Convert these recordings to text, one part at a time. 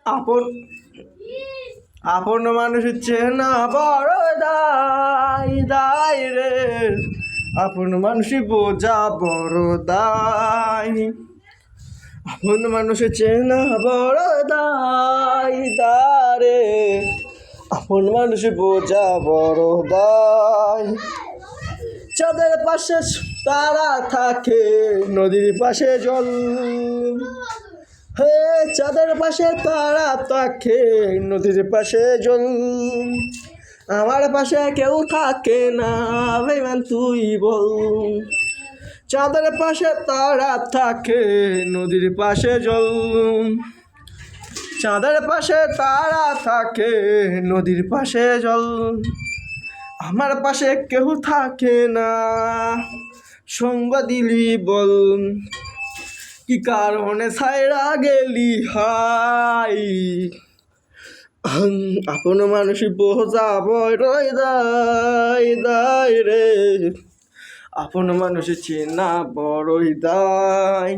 আপন আপন মানুষ চেনা বড় দায় দায় রে, আপন মানুষ বোঝা বড় দায়, আপন মানুষ চেনা বড় দায় দারে, আপন মানুষ বোঝা বড় দায়। চাঁদের পাশে তারা থাকে, নদীর পাশে জল, হে চাঁদের পাশে তারা থাকে, নদীর পাশে জল, আমার পাশে কেউ থাকে না, বেমান তুই বল। চাঁদের পাশে তারা থাকে, নদীর পাশে জল, চাঁদের পাশে তারা থাকে, নদীর পাশে জল, আমার পাশে কেউ থাকে না, সঙ্গ দিলি বল, কি কারণে ছাইরা গেলি হাই, আপন মানুষ বোঝা বড় দায় দায় রে, আপন মানুষ চেনা বড়ই দায়,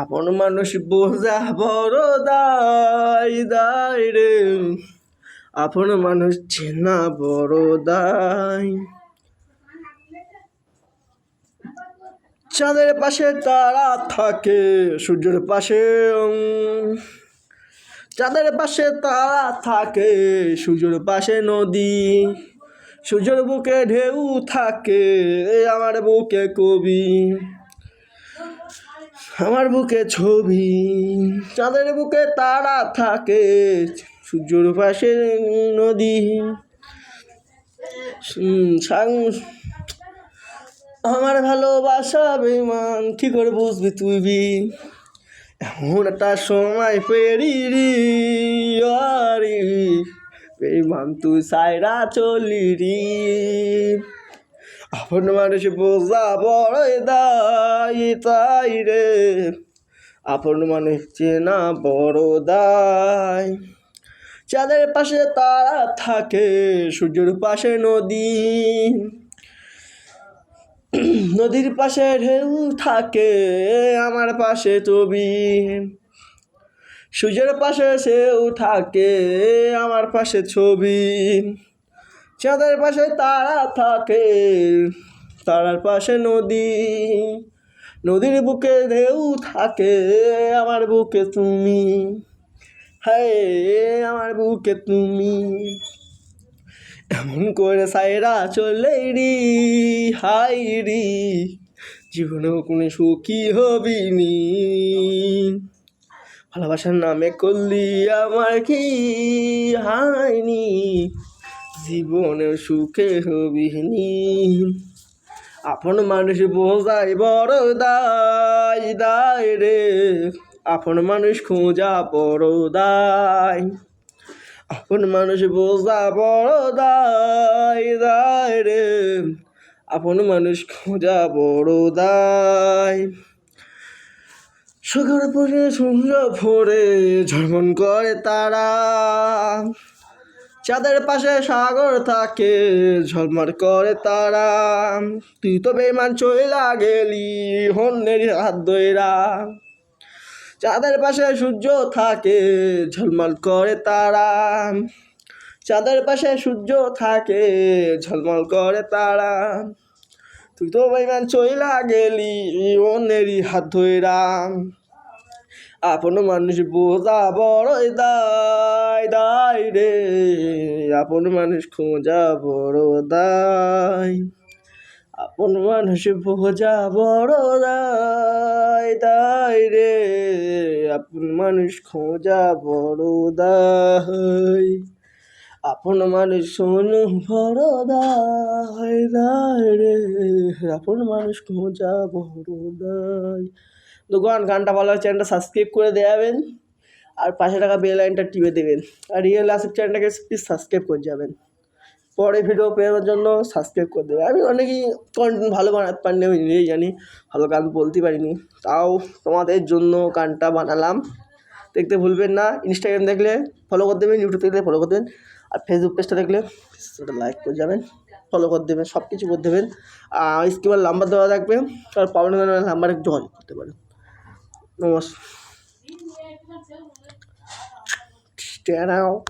আপন মানুষ বোঝা বড় দায় দায় রে, আপন মানুষ চেনা বড় দায়। চাঁদের পাশে তারা থাকে, সূর্যের পাশে, চাঁদের পাশে তারা থাকে, সূর্যের পাশে নদী, সূর্যের বুকে ঢেউ থাকে, আমার বুকে কবি, আমার বুকে ছবি, চাঁদের বুকে তারা থাকে, সূর্যের পাশে নদী, আমার ভালোবাসা বেমান কি করে বুঝবি তুই, এমন একটা সময় পেরিরি আরি, বেমান তুই সাইরা চলিরি, আপন মানুষ বোঝা বড় দায় তাই রে, আপন মানুষ চেনা বড় দায়। চাঁদের পাশে তারা থাকে, সূর্যের পাশে নদী, নদীর পাশে ঢেউ থাকে, আমার পাশে ছবি, সূর্যের পাশে সেও থাকে, আমার পাশে ছবি, চাঁদের পাশে তারা থাকে, তারার পাশে নদী, নদীর বুকে ঢেউ থাকে, আমার বুকে তুমি, হায় আমার বুকে তুমি, এমন করে সাইরা চলে রি হাই রি, জীবনেও কোনো সুখী হবিনি, ভালোবাসার নামে করলি আমার কি হাইনি, জীবনেও সুখে হবিনি, আপন মানুষ বোঝাই বড় দায় দায় রে, আপন মানুষ খোঁজা বড় দায়, আপন মানুষ বোঝা বড় দায় দায় রে, আপন মানুষ খোঁজা বড় দায়। সকাল পরে সূর্য ভোরে ঝলমল করে তারা, চাঁদের পাশে সাগর থাকে, ঝলমল করে তারা, তুই তো বেমান চইলা গেলি হন্যের হাত ধইরা, চাঁদের পাশে সূর্য থাকে, ঝলমল করে তারা, চাঁদের পাশে সূর্য থাকে, ঝলমল করে তারা, তুই তো বেমান চইলা গেলি অন্যেরই হাত ধইরা, আপন মানুষ বোঝা বড় দায় দায় রে, আপন মানুষ খোঁজা বড় দায়, আপন মানুষ বোঝা বড় দায় দায় রে, আপন মানুষ খোঁজা বড় দায়, আপন মানুষ শোনো বড় দায় দায় রে, আপন মানুষ খোঁজা বড় দায়। তো গানটা ভালো হয়, চ্যানেলটা সাবস্ক্রাইব করে দেবেন, আর পাশে টাকা বেল আইকনটা টিপে দেবেন, আর রিয়েল আসিফ চ্যানেলটাকে প্লিজ সাবস্ক্রাইব করে যাবেন, পরে ভিডিও পেয়ে জন্য সাবস্ক্রাইব করে দেবে। আমি অনেকেই কন্টেন্ট ভালো বানাতে পারিনি, আমি নিজেই জানি, ভালো গান বলতে পারিনি, তাও তোমাদের জন্য গানটা বানালাম। দেখতে ভুলবেন না, ইনস্টাগ্রাম দেখলে ফলো করে দেবেন, ইউটিউব দেখলে ফলো করে দেবেন, আর ফেসবুক পেজটা দেখলে সেটা লাইক করে যাবেন, ফলো করে দেবেন, সব কিছু করে দেবেন। আর স্ক্রিনের নাম্বার দেওয়া থাকবে, আর পাবেন নাম্বারে যোগাযোগ করতে পারেন। নমস্কার। Stand out.